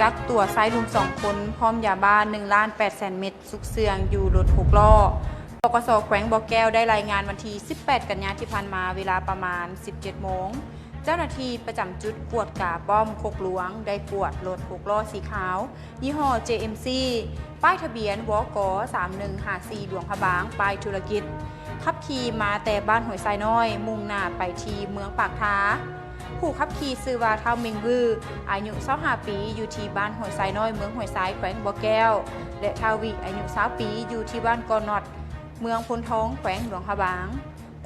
กักตัวชายหนุ่ม2 คนพร้อมยาบ้า1,800,000 เม็ดซุกเสืองอยู่รถ6 ล้อปกส.แขวงบ่อแก้วได้รายงานวันที่18 กันยายนที่ผ่านมาเวลาประมาณ 17 โมงเจ้าหน้าที่ประจำจุดกวดกาป้อมโคกหลวงได้กวดรถ6 ล้อสีขาวยี่ห้อ JMC ป้ายทะเบียนวก3154 หลวงพระบางป้ายธุรกิจขับขี่มาแต่บ้านห้วยทรายน้อยมุ่งหน้าไปที่เมืองปากท้าผู้ขับขี่ชื่อว่าเท่าเมงวืออายุ25 ปีอยู่ที่บ้านห้วยทรายน้อยเมืองห้วยทรายแขวงบ่อแก้วและเท่าวิอายุ20 ปีอยู่ที่บ้านกอนอดเมืองพลทองแขวงหลวงพระบาง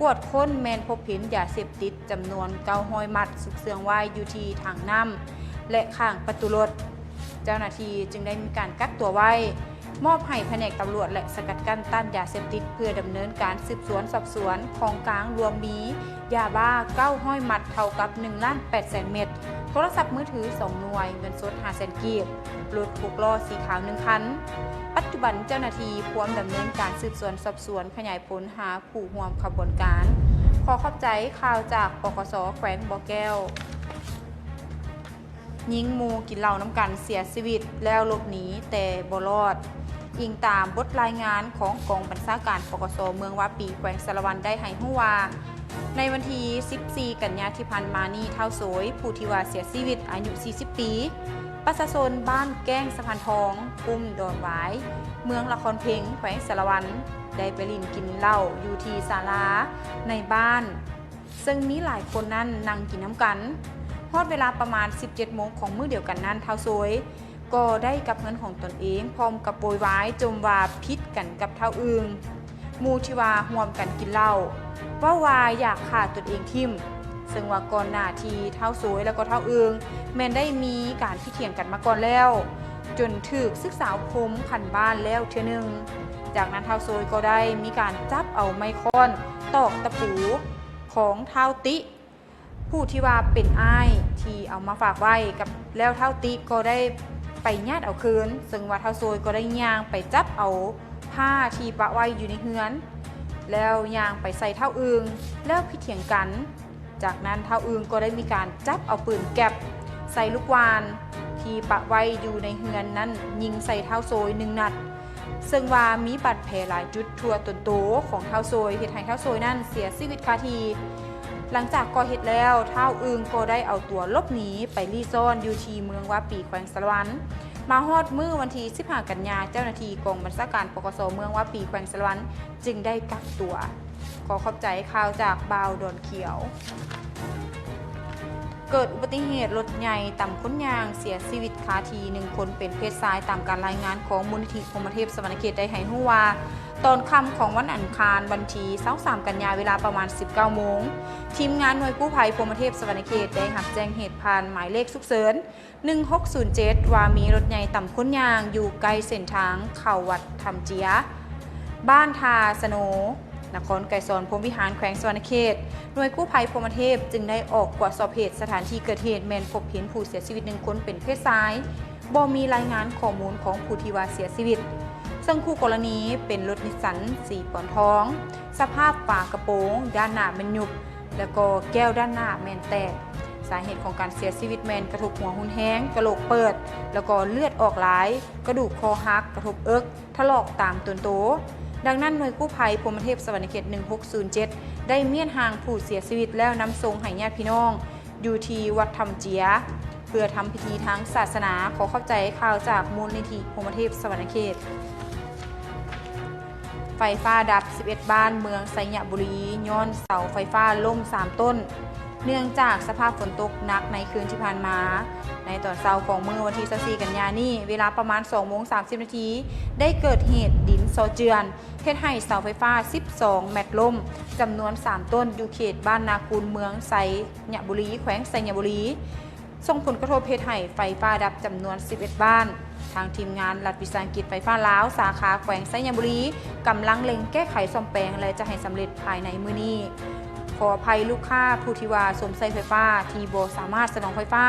กวดค้นแมนพบเห็นยาเสพติดจำนวน900 มัดซุกเสืองไว้อยู่ที่ถังน้ำและข้างประตูรถเจ้าหน้าที่จึงได้มีการกักตัวไว้มอบให้แผนกตำรวจและสกัดกั้นต้านยาเสพติดเพื่อดำเนินการสืบสวนสอบสวนของกลางรวมมียาบ้า900 มัดเท่ากับ1,800,000 เม็ดโทรศัพท์มือถือ2 หน่วยเงินสด500,000 กีบรถ6 ล้อสีขาว1 คันปัจจุบันเจ้าหน้าที่พร้อมดำเนินการสืบสวนสอบสวนขยายผลหาผู้ร่วมขบวนการขอขอบใจข่าวจากปกส.แขวงบ่อแก้วยิงหมู่กินเหล้าน้ำกันเสียชีวิตแล้วหลบหนีแต่บ่รอดอิงตามบทรายงานของกองบัญชาการปกส.เมืองวาปีแขวงสารวันได้ให้ฮู้ว่าในวันที่14 กันยายนที่ผ่านมานี้เท่าโสยผู้ที่ว่าเสียชีวิตอายุ40 ปีประชาชนบ้านแก้งสะพานทองปุ่มดอนหวายเมืองละครเพ็งแขวงสารวันได้ไปลิ้นกินเหล้าอยู่ที่ศาลาในบ้านซึ่งมีหลายคนนั้นนั่งกินน้ำกันฮอดเวลาประมาณ 17 โมงของมื้อเดียวกันนั้นเท่าโสยก็ได้กับเงินของตนเองพร้อมกับโวยวายจมว่าพิษกันกับเท่าอื่นหมู่ที่ว่าร่วมกันกินเหล้าว่าอยากฆ่าตนเองทิ่มซึ่งว่าก่อนหน้าที่เท่าโสยแล้วก็เท่าอื่นแม้นได้มีการพิเถียงกันมาก่อนแล้วจนถูกศึกษาพมขันบ้านแล้วเทื่อนึงจากนั้นเท่าโสยก็ได้มีการจับเอาไม้ค้อนตอกตะปูของเท่าติผู้ที่ว่าเป็นอ้ายที่เอามาฝากไว้กับแล้วเท่าติก็ได้ไปญาติเอาคืนซึ่งว่าเท่าโซยก็ได้ย่างไปจับเอาผ้าที่ปะไว้อยู่ในเฮือนแล้วย่างไปใส่เท่าอึงแล้วพิเถียงกันจากนั้นเท่าอึงก็ได้มีการจับเอาปืนแก๊ปใส่ลูกวานที่ปะไว้อยู่ในเฮือนนั้นยิงใส่เท่าโซย1 นัดซึ่งว่ามีบาดแผลหลายจุดทั่วต้นโตของเท่าโซยเฮ็ดให้เท่าโซยนั้นเสียชีวิตคาทีหลังจากก่อเหตุแล้วเท่าอึงก็ได้เอาตัวลบหนีไปลี้ซ่อนอยู่ที่เมืองวาปีแขวงสารวันมาฮอดมื้อวันที่15 กันยายนเจ้าหน้าที่กองบัญชาการปกส.เมืองวาปีแขวงสารวันจึงได้กักตัวขอขอบใจข่าวจากบ่าวดอนเขียวเกิดอุบัติเหตุรถใหญ่ต่ำค้นยางเสียชีวิตคาที1 คนเป็นเพศชายตามการรายงานของมูลนิธิพรหมเทพสวรรณเขตได้ให้รู้ว่าตอนค่ำของวันอังคารวันที่23 กันยายนเวลาประมาณ 19 โมงทีมงานหน่วยกู้ภัยพรหมเทพสวรรณเขตได้รับแจ้งเหตุผ่านหมายเลขฉุกเฉิน1607ว่ามีรถใหญ่ต่ำค้นยางอยู่ใกล้เส้นทางเข้าวัดธรรมเจียบ้านทาสโนนครไกรสอนพรหมวิหารแขวงสวรรณเขตหน่วยกู้ภัยพรหมเทพจึงได้ออกตรวจสอบเหตุสถานที่เกิดเหตุแมนพบเห็นผู้เสียชีวิต1 คนเป็นเพศชายบ่มีรายงานข้อมูลของผู้ที่ว่าเสียชีวิตซึ่งคู่กรณีเป็นรถนิสสันสีปอนทองสภาพฝากระโปรงด้านหน้าแมนยุบแล้วก็แก้วด้านหน้าแมนแตกสาเหตุของการเสียชีวิตแมนกระทบหัวหุ่นแห้งกระโหลกเปิดแล้วก็เลือดออกหลายกระดูกคอหักกระทบเอิกถลอกตามต้นโตดังนั้นหน่วยกู้ภัยพรหมเทพสวรรณเขต1607ได้เมียนห่างผู้เสียชีวิตแล้วนำส่งให้ญาติพี่น้องอยู่ที่วัดธรรมเจียเพื่อทำพิธีทางศาสนาขอเข้าใจข่าวจากมูลนิธิพรหมเทพสวรรณเขตไฟฟ้าดับ11 บ้านเมืองไซยบุรีย้อนเสาไฟฟ้าล่ม3 ต้นเนื่องจากสภาพฝนตกหนักในคืนที่ผ่านมาในตอนเช้าของมื้อวันที่24 กันยายนนี้เวลาประมาณ 2:30 นาทีได้เกิดเหตุดินโซเจือนเฮ็ดให้เสาไฟฟ้า12 แมตต์ล่มจำนวน3 ต้นอยู่เขตบ้านนาคูลเมืองไซยบุรีแขวงไซยบุรีส่งผลกระทบเฮ็ดให้ไฟฟ้าดับจำนวน11 บ้านทางทีมงานรัฐวิสาหกิจไฟฟ้าลาวสาขาแขวงไซยบุรีกำลังเล็งแก้ไขซ่อมแปลงและจะให้สำเร็จภายในมื้อนี้ขออภัยลูกค้าผู้ที่ว่าสวมใส่ไฟฟ้าที่บ่สามารถสนองไฟฟ้า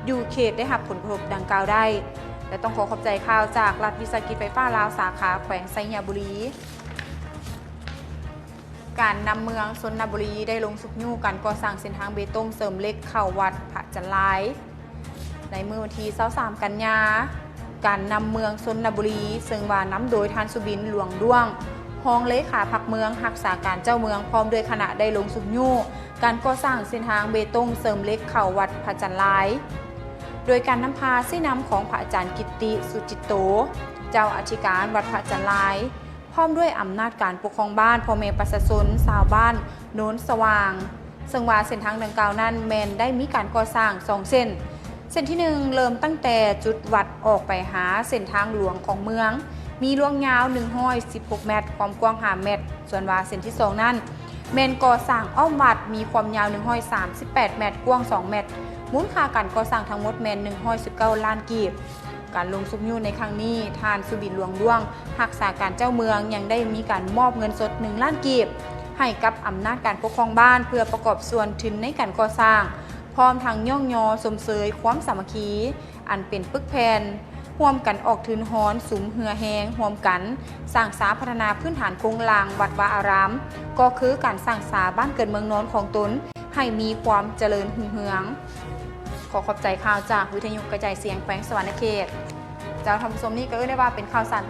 อยู่เขตได้รับผลกระทบดังกล่าวได้และต้องขอขอบใจข่าวจากรัฐวิสาหกิจไฟฟ้าลาวสาขาแขวงไซยบุรีการนำเมืองชลบุรีได้ลงสุกยู่การก่อสร้างเส้นทางเบตงเสริมเหล็กเข้าวัดพระจันทร์ลาย ในมื้อวันที่23กันยาการนำเมืองชนบุรีซึ่งว่าน้ำโดยท่านสุบินหลวงด้วงรองเลขาพักเมืองรักษาการเจ้าเมืองพร้อมด้วยคณะได้ลงสุขยู่การก่อสร้างเส้นทางเบตงเสริมเหล็กเข้าวัดพระจันทร์ลายโดยการนำพาเส้นนำของพระอาจารย์กิตติสุจิตโตเจ้าอธิการวัดพระจันทร์ลายพร้อมด้วยอำนาจการปกครองบ้านพ่อแม่ประชาชนชาวบ้านโน้นสว่างซึ่งว่าเส้นทางดังกล่าวนั้นแมนได้มีการก่อสร้าง2เส้นที่1เริ่มตั้งแต่จุดวัดออกไปหาเส้นทางหลวงของเมืองมีลวงยาว116เมตรความกว้าง5เมตรส่วนว่าเส้นที่2นั้นแมนก่อสร้างอ้อมวัดมีความยาว138เมตรกว้าง2เมตรมูลค่าการก่อสร้างทั้งหมดแมน119ล้านกีบการลงสุขยู่ในครั้งนี้ทานสุบินหลวงด้วงรักษาการเจ้าเมืองยังได้มีการมอบเงินสด1ล้านกีบให้กับอำนาจการปกครองบ้านเพื่อประกอบส่วนทุนในการก่อสร้างพร้อมทั้งย่องยอสมเสยความสามัคคีอันเป็นปึกแผ่นร่วมกันออกทุนฮ้อนสุมเหือแหงร่วมกันสร้างสาพัฒนาพื้นฐานโครงลางวัดวาอารามก็คือการสร้างสาบ้านเกิดเมืองนอนของตนให้มีความเจริญหุ่งเหืองขอขอบใจข่าวจากวิทยุกระจายเสียงแขวงสวรรณเขตเจ้าท่านผู้ชมนี่ก็ได้ว่าเป็นข่าวสาร